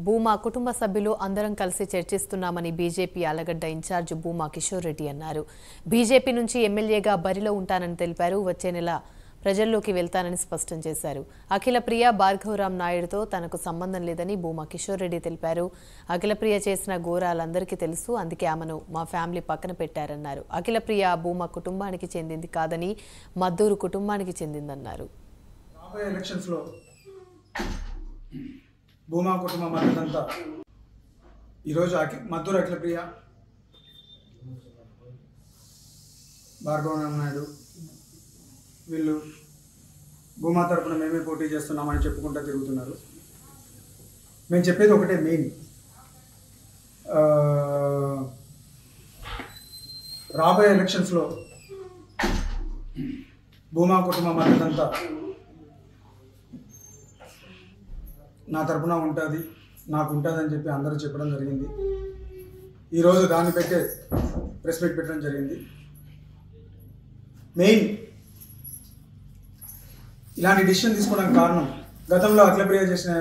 భూమా కుటుంబ సభ్యులు అందరం కలిసి చర్చిస్తున్నామని బీజేపీ ఆలగడ్డ ఇన్ఛార్జ్ భూమా కిషోర్ రెడ్డి అన్నారు. బీజేపీ నుంచి ఎమ్మెల్యేగా బరిలో ఉంటానని తెలిపారు. వచ్చే నెల ప్రజల్లోకి వెళ్తానని స్పష్టం చేశారు. అఖిలప్రియ భార్గవరామ్ నాయుడుతో తనకు సంబంధం లేదని భూమా కిషోర్ రెడ్డి తెలిపారు. అఖిలప్రియ చేసిన ఘోరాలందరికీ తెలుసు, అందుకే ఆమెను మా ఫ్యామిలీ పక్కన పెట్టారన్నారు. అఖిలప్రియ భూమా కుటుంబానికి చెందింది కాదని మద్దూరు కుటుంబానికి చెందిందన్నారు. భూమా కుటుంబం మద్దతంతా ఈరోజు మద్దూరు అఖిలప్రియ, భార్గవరామ్ నాయుడు వీళ్ళు భూమా తరపున మేమే పోటీ చేస్తున్నామని చెప్పుకుంటూ తిరుగుతున్నారు. మేము చెప్పేది ఒకటే మెయిన్, రాబోయే ఎలక్షన్స్లో భూమా కుటుంబం మద్దతంతా నా తరపున ఉంటుంది, నాకు ఉంటుందని చెప్పి అందరూ చెప్పడం జరిగింది. ఈరోజు దాన్ని పెట్టే ప్రెస్ మీట్ పెట్టడం జరిగింది. మెయిన్ ఇలాంటి డిసిషన్ తీసుకోవడానికి కారణం, గతంలో అఖిలప్రియ చేసిన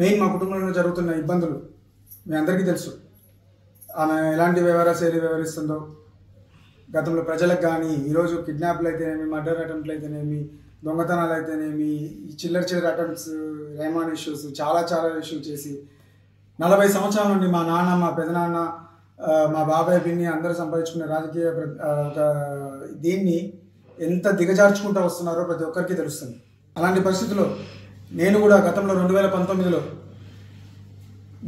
మెయిన్ మా కుటుంబంలో జరుగుతున్న ఇబ్బందులు మీ అందరికీ తెలుసు. ఆమె ఎలాంటి శైలి వ్యవహరిస్తుందో గతంలో ప్రజలకు కానీ, ఈరోజు కిడ్నాప్లు అయితేనేమి, మర్డర్ అటెంప్ట్లు అయితేనేమి, దొంగతనాలు అయితేనేమి, ఈ చిల్లర అటెంప్ట్స్, రేమాన్ ఇష్యూస్, చాలా ఇష్యూస్ చేసి 40 సంవత్సరాల నుండి మా నాన్న, మా పెదనాన్న, మా బాబాయ్, పిన్ని అందరూ సంపాదించుకునే రాజకీయ దీన్ని ఎంత దిగజార్చుకుంటూ వస్తున్నారో ప్రతి ఒక్కరికి తెలుస్తుంది. అలాంటి పరిస్థితుల్లో నేను కూడా గతంలో 2019లో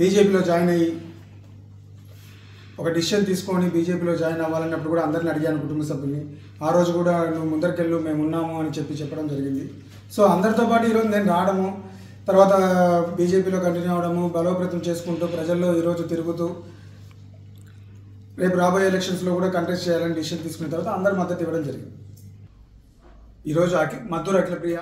బీజేపీలో జాయిన్ అయ్యి ఒక డిసిషన్ తీసుకొని బీజేపీలో జాయిన్ అవ్వాలన్నప్పుడు కూడా అందరిని అడిగాను, కుటుంబ సభ్యుల్ని. ఆ రోజు కూడా నువ్వు ముందరికెళ్ళు, మేము ఉన్నాము అని చెప్పడం జరిగింది. సో అందరితో పాటు ఈరోజు నేను రావడము, తర్వాత బీజేపీలో కంటిన్యూ అవ్వడము, బలోపేతం చేసుకుంటూ ప్రజల్లో ఈరోజు తిరుగుతూ రేపు రాబోయే ఎలక్షన్స్లో కూడా కంటెస్ట్ చేయాలని డిసిషన్ తీసుకున్న తర్వాత అందరి మద్దతు ఇవ్వడం జరిగింది. ఈరోజు మద్దూరు అఖిలప్రియ